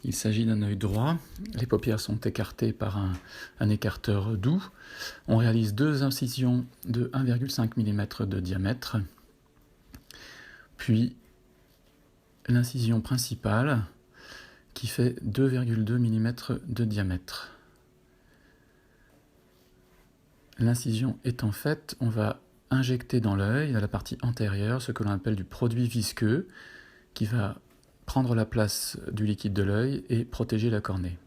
Il s'agit d'un œil droit. Les paupières sont écartées par un écarteur doux. On réalise deux incisions de 1,5 mm de diamètre. Puis l'incision principale qui fait 2,2 mm de diamètre. L'incision étant faite, on va injecter dans l'œil, à la partie antérieure, ce que l'on appelle du produit visqueux qui va prendre la place du liquide de l'œil et protéger la cornée.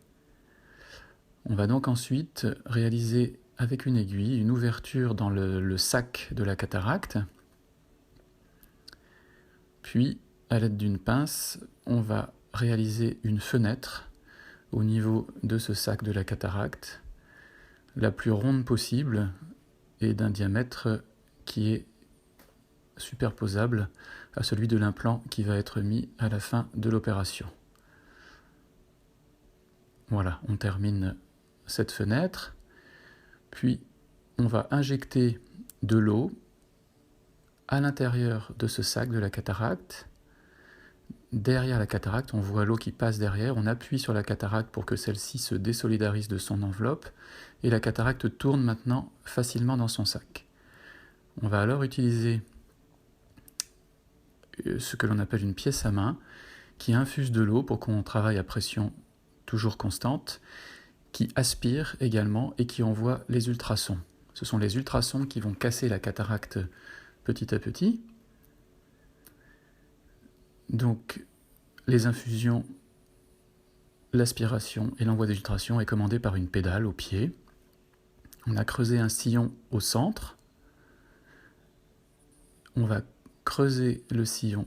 On va donc ensuite réaliser avec une aiguille une ouverture dans le sac de la cataracte. Puis, à l'aide d'une pince, on va réaliser une fenêtre au niveau de ce sac de la cataracte, la plus ronde possible et d'un diamètre qui est superposable à celui de l'implant qui va être mis à la fin de l'opération. Voilà, on termine cette fenêtre, puis on va injecter de l'eau à l'intérieur de ce sac de la cataracte. Derrière la cataracte, on voit l'eau qui passe derrière, on appuie sur la cataracte pour que celle-ci se désolidarise de son enveloppe, et la cataracte tourne maintenant facilement dans son sac. On va alors utiliser ce que l'on appelle une pièce à main, qui infuse de l'eau pour qu'on travaille à pression toujours constante, qui aspire également et qui envoie les ultrasons. Ce sont les ultrasons qui vont casser la cataracte petit à petit. Donc, les infusions, l'aspiration et l'envoi des ultrasons est commandé par une pédale au pied. On a creusé un sillon au centre. On va creuser le sillon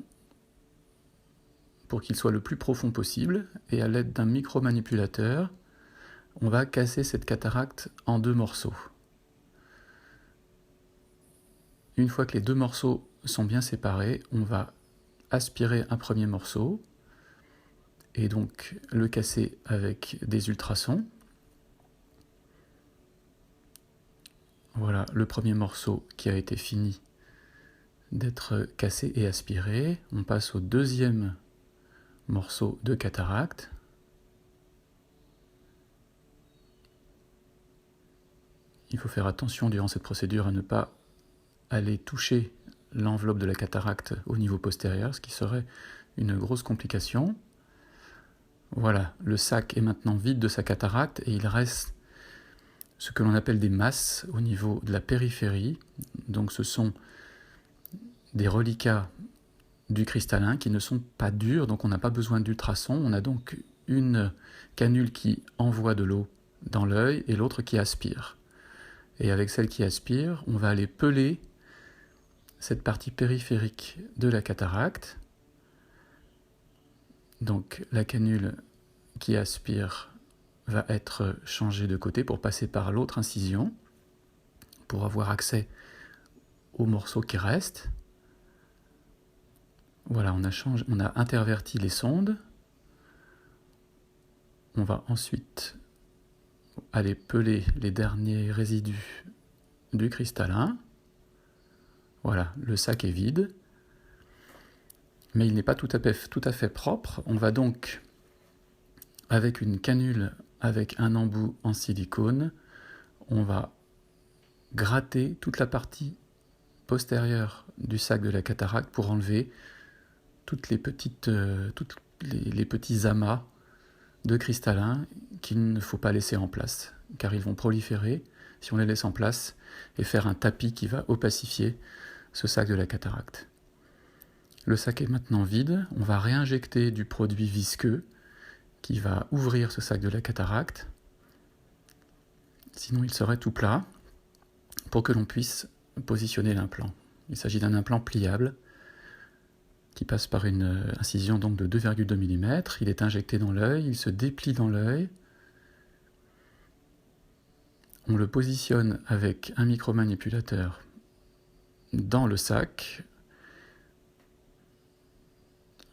pour qu'il soit le plus profond possible et à l'aide d'un micro-manipulateur, on va casser cette cataracte en deux morceaux. Une fois que les deux morceaux sont bien séparés, on va aspirer un premier morceau et donc le casser avec des ultrasons. Voilà le premier morceau qui a été fini d'être cassé et aspiré. On passe au deuxième morceau de cataracte. Il faut faire attention durant cette procédure à ne pas aller toucher l'enveloppe de la cataracte au niveau postérieur, ce qui serait une grosse complication. Voilà, le sac est maintenant vide de sa cataracte et il reste ce que l'on appelle des masses au niveau de la périphérie. Donc ce sont des reliquats du cristallin qui ne sont pas durs, donc on n'a pas besoin d'ultrasons. On a donc une canule qui envoie de l'eau dans l'œil et l'autre qui aspire. Et avec celle qui aspire, on va aller peler cette partie périphérique de la cataracte. Donc la canule qui aspire va être changée de côté pour passer par l'autre incision, pour avoir accès au morceau qui reste. Voilà, on a interverti les sondes. On va ensuite aller peler les derniers résidus du cristallin. Voilà, le sac est vide, mais il n'est pas tout à fait propre. On va donc, avec une canule avec un embout en silicone, on va gratter toute la partie postérieure du sac de la cataracte pour enlever tous les petits amas de cristallin qu'il ne faut pas laisser en place, car ils vont proliférer si on les laisse en place et faire un tapis qui va opacifier ce sac de la cataracte. Le sac est maintenant vide, on va réinjecter du produit visqueux qui va ouvrir ce sac de la cataracte, sinon il serait tout plat, pour que l'on puisse positionner l'implant. Il s'agit d'un implant pliable qui passe par une incision donc de 2,2 mm. Il est injecté dans l'œil, il se déplie dans l'œil. On le positionne avec un micromanipulateur dans le sac.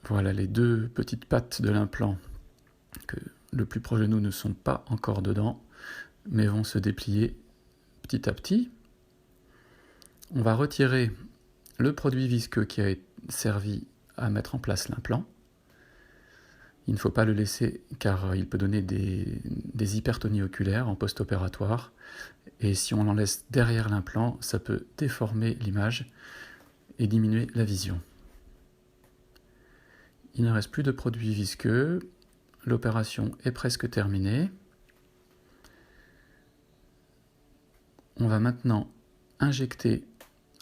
Voilà, les deux petites pattes de l'implant, que le plus proche de nous ne sont pas encore dedans, mais vont se déplier petit à petit. On va retirer le produit visqueux qui a servi à mettre en place l'implant. Il ne faut pas le laisser car il peut donner des hypertonies oculaires en post-opératoire. Et si on l'en laisse derrière l'implant, ça peut déformer l'image et diminuer la vision. Il ne reste plus de produits visqueux. L'opération est presque terminée. On va maintenant injecter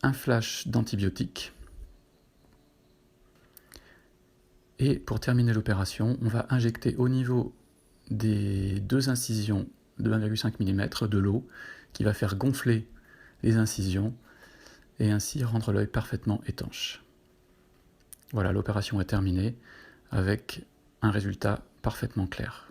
un flash d'antibiotiques. Et pour terminer l'opération, on va injecter au niveau des 2 incisions de 1,5 mm de l'eau qui va faire gonfler les incisions et ainsi rendre l'œil parfaitement étanche. Voilà, l'opération est terminée avec un résultat parfaitement clair.